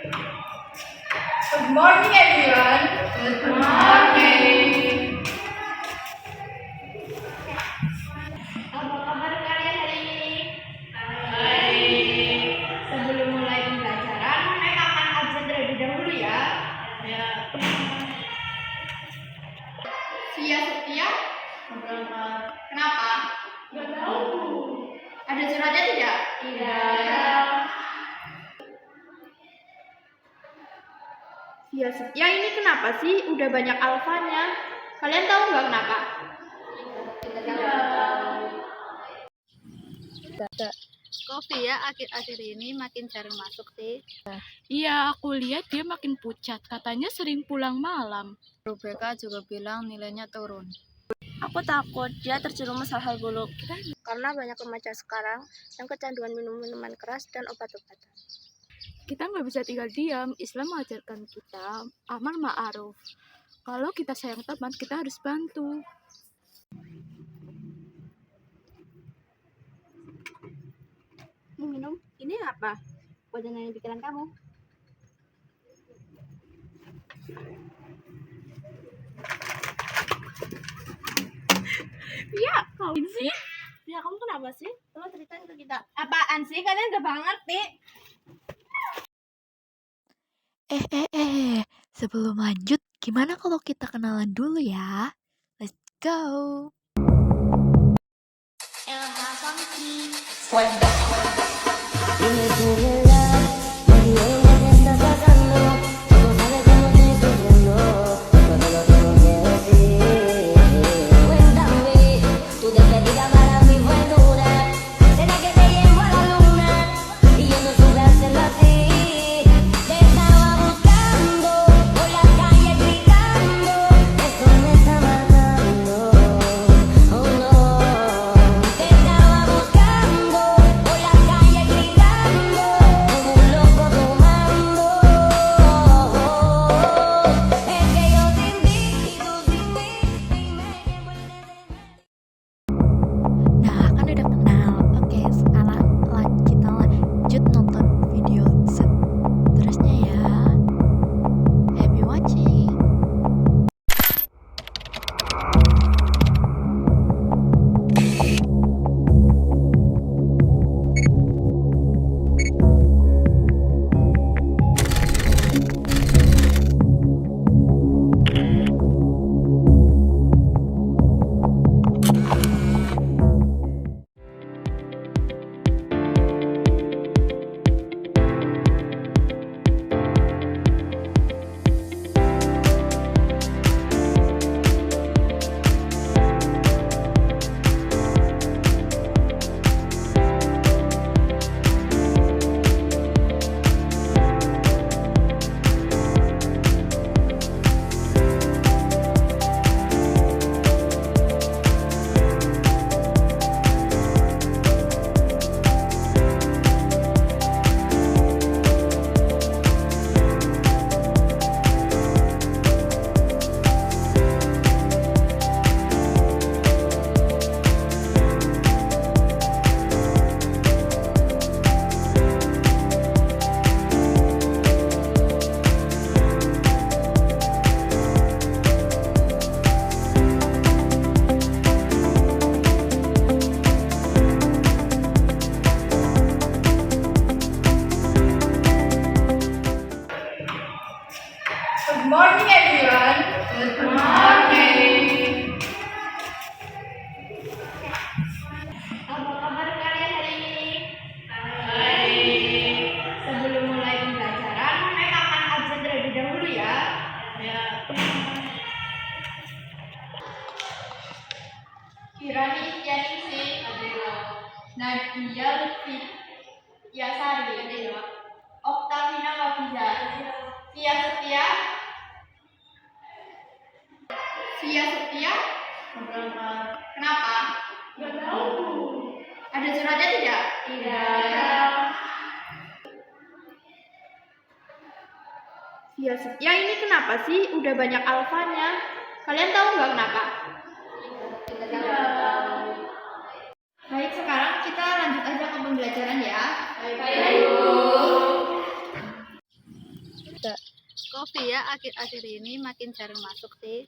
Good morning, everyone. Good morning. Apa kabar kalian hari ini? Baik. Sebelum mulai pembelajaran, mereka akan absen terlebih dahulu ya. Ya. Sia Setia, Berangkat. kenapa? Nggak tahu. Ada suratnya tidak? Tidak. Sia Setia ini kenapa sih? Udah banyak alfanya. Kalian tahu nggak kenapa? Kok Via akhir-akhir ini makin jarang masuk sih? Iya, aku lihat dia makin pucat. Katanya sering pulang malam. Rebecca juga bilang nilainya turun. Aku takut dia terjerumus hal-hal buruk karena banyak remaja sekarang yang kecanduan minum minuman keras dan obat-obatan. Kita nggak bisa tinggal diam. Islam mengajarkan kita amar ma'ruf. Kalau kita sayang teman, kita harus bantu. Minum, ini apa? Buat nenangin pikiran kamu. Iya, kau sih. Ya kamu kenapa sih? Tolong ceritain ke kita. Apaan sih? Kalian gak bakal ngerti. Sebelum lanjut, gimana kalau kita kenalan dulu ya? Let's go! Nah, kan udah kenal. Oke, sekarang kita lanjut nonton video seterusnya ya. Happy watching! Good morning, everyone. Good morning. Apa kabar kalian hari ini? Baik. Sebelum mulai pembelajaran, mereka akan absen terlebih dahulu ya. Ya. Kirani Istianingsi, Nadia Lutfi, Yasari, Oktavina Wafiza, Sia Setia, Berangkat. kenapa? Nggak tahu. Ada suratnya tidak? Tidak. Sia Setia ini kenapa sih? Udah banyak alfanya. Kalian tahu nggak kenapa? Baik, sekarang kita lanjut aja ke pembelajaran ya. Baik. Kofi ya akhir-akhir ini makin jarang masuk sih.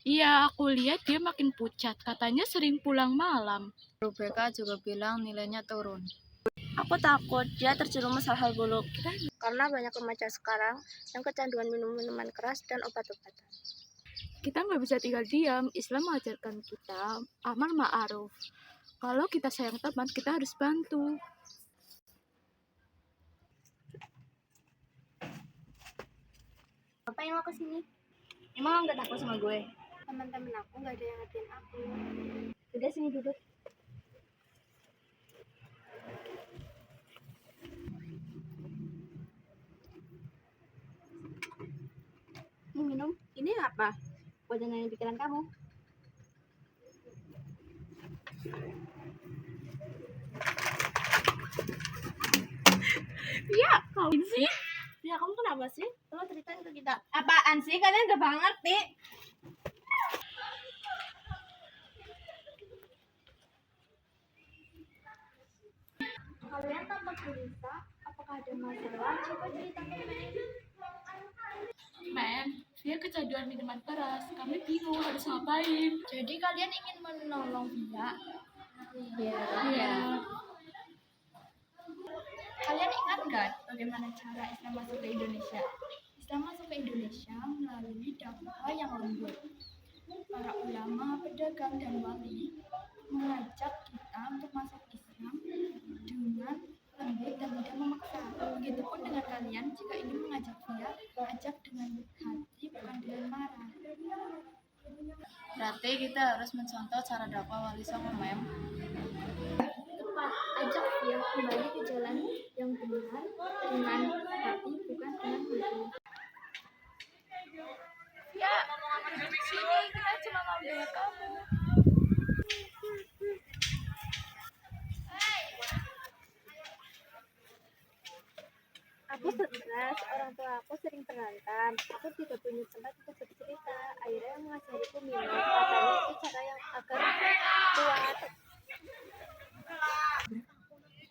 Iya, aku lihat dia makin pucat. Katanya sering pulang malam. Rebecca juga bilang nilainya turun. Aku takut dia terjerumus hal-hal buruk karena banyak remaja sekarang yang kecanduan minum minuman keras dan obat-obatan. Kita nggak bisa tinggal diam. Islam mengajarkan kita amar ma'ruf. Kalau kita sayang teman, kita harus bantu. Ngapain lo kesini? Emang nggak takut sama gue? Teman-teman aku nggak ada yang ngertiin aku. Udah sini duduk. Mau minum? Ini apa? Buat nenangin pikiran kamu. Iya, kau sih. Ya kamu kenapa sih? Lo ceritain ke kita. Apaan sih? Kalian gak bakal ngerti. Kalian tampak gelisah. Apakah ada masalah? Coba cerita ke Mei. Men, dia kecanduan minuman keras. Kami bingung harus ngapain. Jadi kalian ingin menolong dia? Iya. Kalian ingat nggak bagaimana cara Islam masuk ke Indonesia? Islam masuk ke Indonesia melalui dakwah yang lembut. Para ulama, pedagang, dan wali mengajak kita untuk masuk Islam dengan lembut dan tidak memaksa. Begitupun dengan kalian, jika ingin mengajak dia, ajak dengan hati, bukan dengan marah. Berarti kita harus mencontoh cara dakwah Wali Songo, Mem. Tepat, ajak dia kembali ke jalan yang benar dengan hati, bukan dengan hati. Ya, sini kita cuma mau dengar kamu. Aku stres, orang tua aku sering berantem. Aku tidak punya tempat untuk bercerita. Akhirnya yang mengajariku minum. Katanya itu cara yang agar kuat.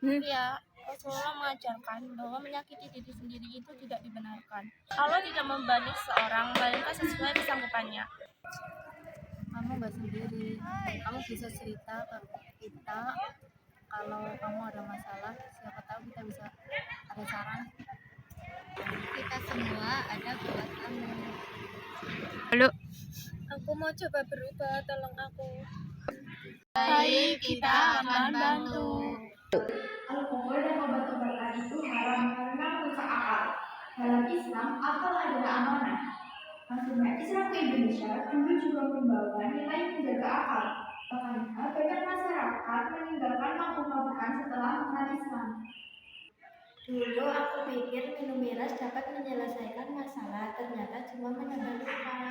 Iya, Rasulullah mengajarkan bahwa menyakiti diri sendiri itu tidak dibenarkan. Allah tidak membanding seorang, melainkan sesuai kesanggupannya. Kamu nggak sendiri. Kamu bisa cerita ke kita kalau kamu ada masalah. Siapa tahu kita bisa ada saran. Kita semua ada buat kamu. Aku mau coba berubah, tolong aku. Baik, kita akan bantu. Alkohol dan obat-obatan itu haram karena merusak akal. Dalam Islam, akal adalah amanah. Masuknya Islam ke Indonesia dulu juga membawa nilai menjaga akal. Makanya banyak masyarakat meninggalkan mabuk-mabukan setelah mengenal Islam. Dulu aku pikir minum miras dapat menyelesaikan masalah, ternyata cuma menambah luka.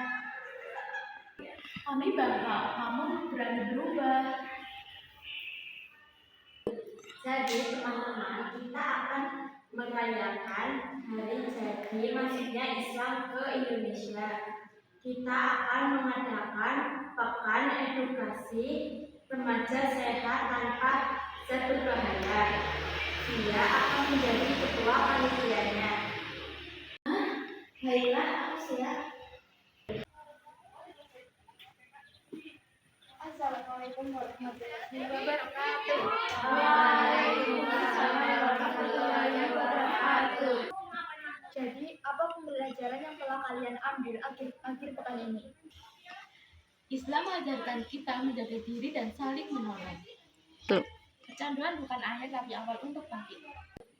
Kami bangga kamu berani berubah. Jadi teman-teman, kita akan merayakan hari jadi masuknya Islam ke Indonesia. Kita akan mengadakan pekan edukasi remaja sehat tanpa zat berbahaya. Dia akan menjadi ketua panitianya. Baiklah, aku siap. Assalamualaikum warahmatullahi wabarakatuh. Waalaikumsalam warahmatullahi wabarakatuh. Jadi, apa pembelajaran yang telah kalian ambil akhir pekan ini? Islam mengajarkan kita menjaga diri dan saling menolong. Kecanduan bukan akhir tapi awal untuk bangkit.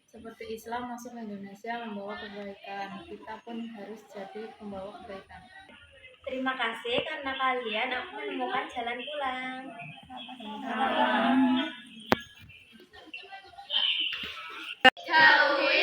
Seperti Islam masuk ke Indonesia membawa kebaikan, kita pun harus jadi pembawa kebaikan. Terima kasih karena kalian aku menemukan jalan pulang. Tauhid